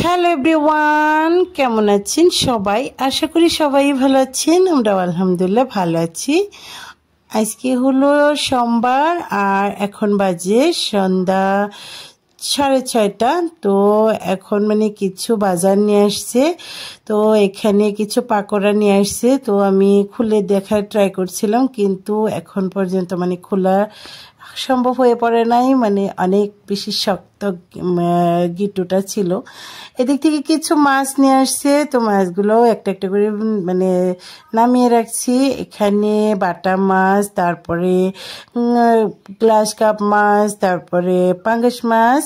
Hello everyone, কেমন আছেন সবাই? আশা করি সবাই ভালো আছেন। আমরা আলহামদুলিল্লাহ ভালো আছি। আজকে হলো সোমবার আর এখন বাজে সন্ধ্যা 6:30। তো এখন কিছু বাজার নিয়ে আসছে, তো এখানে কিছু পাকোড়া নিয়ে আসছে। তো আমি খুলে দেখার ট্রাই করছিলাম, কিন্তু এখন পর্যন্ত খোলা সম্ভব হয়ে পড়ে নাই। অনেক বেশি শক্ত গিটুটা ছিল। এদিক থেকে কিছু মাছ নিয়ে আসছে, তো মাছগুলো একটা একটা করে নামিয়ে রাখছি। এখানে বাটা মাছ, তারপরে গ্লাস কাপ মাছ, তারপরে পাঙ্গাস মাছ,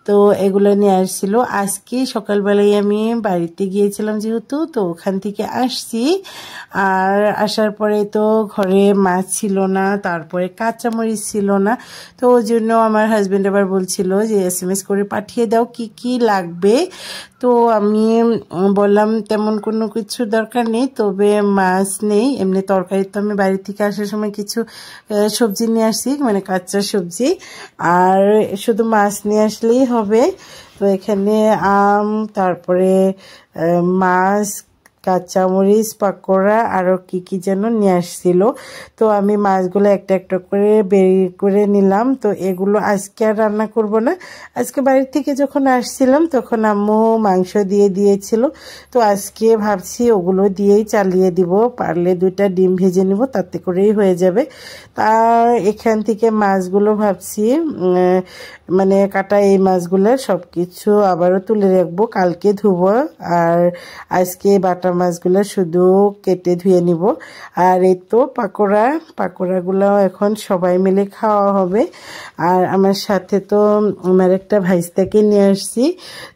তো এগুলো নিয়ে আসছিল। আজকে সকালবেলায় আমি বাড়িতে গিয়েছিলাম যেহেতু, তো ওখান থেকে আসছি। আর আসার পরে তো ঘরে মাছ ছিল না, তারপরে কাঁচামরিচ ছিল না। তো ওই জন্য আমার হাজব্যান্ড আবার বলছিল যে SMS করে পাঠিয়ে দাও কি কি লাগবে। তো আমি বললাম তেমন কোনো কিছু দরকার নেই, তবে মাছ নেই। এমনি তরকারি তো আমি বাড়ি থেকে আসার সময় কিছু সবজি নিয়ে আসি, কাঁচা সবজি, আর শুধু মাছ নিয়ে আসলেই হবে। তো এখানে আম, তারপরে মাছ, কাঁচামরিচ, পাকোড়া, আরও কি কি যেন নিয়ে আসছিল। তো আমি মাছগুলো একটা একটা করে বের করে নিলাম। তো এগুলো আজকে আর রান্না করব না। আজকে বাড়ির থেকে যখন আসছিলাম তখন আম্মু মাংস দিয়ে দিয়েছিল, তো আজকে ভাবছি ওগুলো দিয়েই চালিয়ে দিব। পারলে 2টা ডিম ভেজে নিব, তাতে করেই হয়ে যাবে। তার এখান থেকে মাছগুলো ভাবছি কাটা এই মাছগুলো সব কিছু আবারও তুলে রাখবো, কালকে ধুবো। আর আজকে বাটা মাছগুলো শুধু কেটে ধুয়ে নিব। আর এই তো পাকোড়াগুলো এখন সবাই মিলে খাওয়া হবে। আর আমার সাথে তো আমার একটা ভাইস্তাকে নিয়ে আসছি,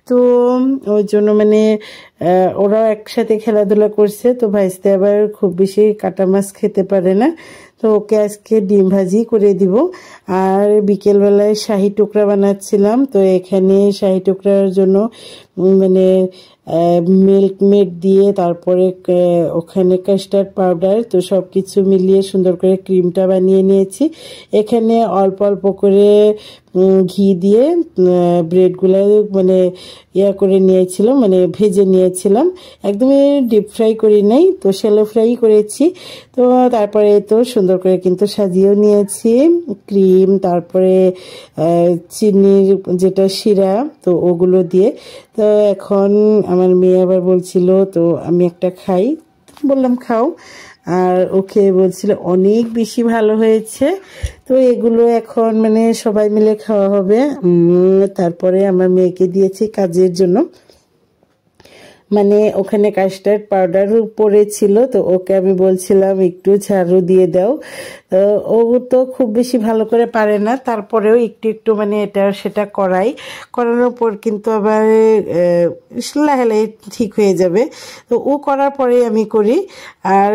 তো ওই জন্য ওরাও একসাথে খেলাধুলা করছে। তো ভাইস্তা আবার খুব বেশি কাটা মাছ খেতে পারে না, তো ওকে আজকে ডিম ভাজি করে দিব। আর বিকেলবেলায় শাহি টুকরা বানাচ্ছিলাম। তো এখানে শাহি টুকরার জন্য মিল্ক মেড দিয়ে, তারপরে ওখানে কাস্টার্ড পাউডার, তো সব কিছু মিলিয়ে সুন্দর করে ক্রিমটা বানিয়ে নিয়েছি। এখানে অল্প অল্প করে ঘি দিয়ে ব্রেডগুলো করে নিয়েছিলাম, ভেজে নিয়েছিলাম। একদমই ডিপ ফ্রাই করি নাই, তো শ্যালো ফ্রাই করেছি। তো তারপরে তো সুন্দর করে কিন্তু সাজিয়েও নিয়েছি ক্রিম, তারপরে চিনির যেটা শিরা, তো ওগুলো দিয়ে। তো এখন আমার মেয়ে আবার বলছিল, তো আমি একটা খাই, বললাম খাও। আর ওকে বলছিল অনেক বেশি ভালো হয়েছে। তো এগুলো এখন সবাই মিলে খাওয়া হবে। তারপরে আমার মেয়েকে দিয়েছি কাজের জন্য, ওখানে কাস্টার্ড পাউডার পড়েছিল, তো ওকে আমি বলছিলাম একটু ঝাড়ু দিয়ে দাও। ও তো খুব বেশি ভালো করে পারে না, তারপরেও একটু একটু এটা সেটা করানোর পর কিন্তু আবার লাহে ঠিক হয়ে যাবে। তো ও করার পরে আমি করি। আর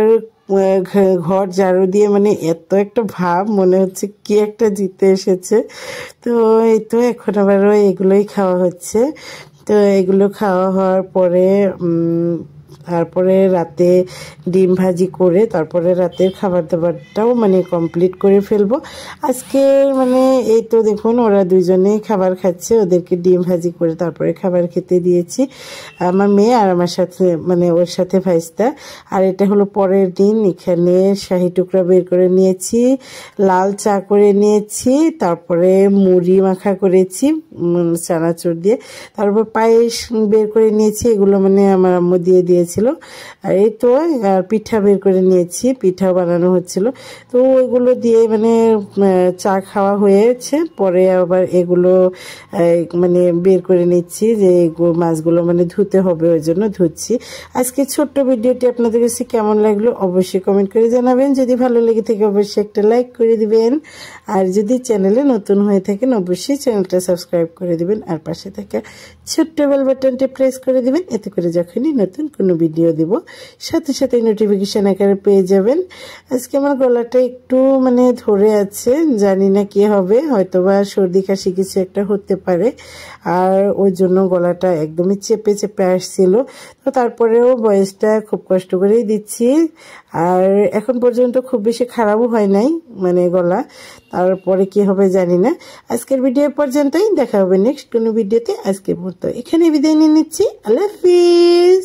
ঘর ঝাড়ু দিয়ে এত একটা ভাব, মনে হচ্ছে কি একটা জিতে এসেছে। তো এই তো এখন আবারও এগুলোই খাওয়া হচ্ছে। তো এগুলো খাওয়া হওয়ার পরে তারপরে রাতে ডিম ভাজি করে তারপরে রাতের খাবার দাবারটাও কমপ্লিট করে ফেলবো আজকে। এই তো দেখুন ওরা দুজনেই খাবার খাচ্ছে, ওদেরকে ডিম ভাজি করে তারপরে খাবার খেতে দিয়েছি, আমার মেয়ে আর আমার সাথে ওর সাথে ভাইস্তা। আর এটা হলো পরের দিন। এখানে শাহি টুকরা বের করে নিয়েছি, লাল চা করে নিয়েছি, তারপরে মুড়ি মাখা করেছি চানাচুর দিয়ে, তারপর পায়েস বের করে নিয়েছি। এগুলো আমার আম্মু দিয়ে দিয়েছিল। আর এই তো আর পিঠা বের করে নিয়েছি, পিঠাও বানানো হচ্ছিল। তো ওইগুলো দিয়ে চা খাওয়া হয়েছে। পরে আবার এগুলো বের করে নিচ্ছি, যে মাছগুলো ধুতে হবে, ওই জন্য ধুচ্ছি। আজকে ছোট্ট ভিডিওটি আপনাদের কাছে কেমন লাগলো অবশ্যই কমেন্ট করে জানাবেন। যদি ভালো লেগে থাকে অবশ্যই একটা লাইক করে দিবেন, আর যদি চ্যানেলে নতুন হয়ে থাকেন অবশ্যই চ্যানেলটা সাবস্ক্রাইব করে দিবেন, আর পাশে থাকা ছোট্ট বেল বাটনটি প্রেস করে দিবেন, এতে করে যখনই নতুন কোনো ভিডিও দিব সাথে সাথে নোটিফিকেশন আকারে পেয়ে যাবেন। আজকে আমার গলাটা একটু মানে ধরে আছে, জানি না কি হবে, হয়তোবা সর্দি কাশি কিছু একটা হতে পারে, আর ওই জন্য গলাটা একদমই চেপে চেপে আসছিল। তো তারপরেও ভয়েসটা খুব কষ্ট করেই দিচ্ছি, আর এখন পর্যন্ত খুব বেশি খারাপও হয় নাই মানে গলা, তারপরে কি হবে জানি না। আজকের ভিডিও পর্যন্তই, দেখা হবে নেক্সট কোনো ভিডিওতে। আজকের মতো এখানে বিদায় নিয়ে নিচ্ছি, আল্লাহ হাফিজ।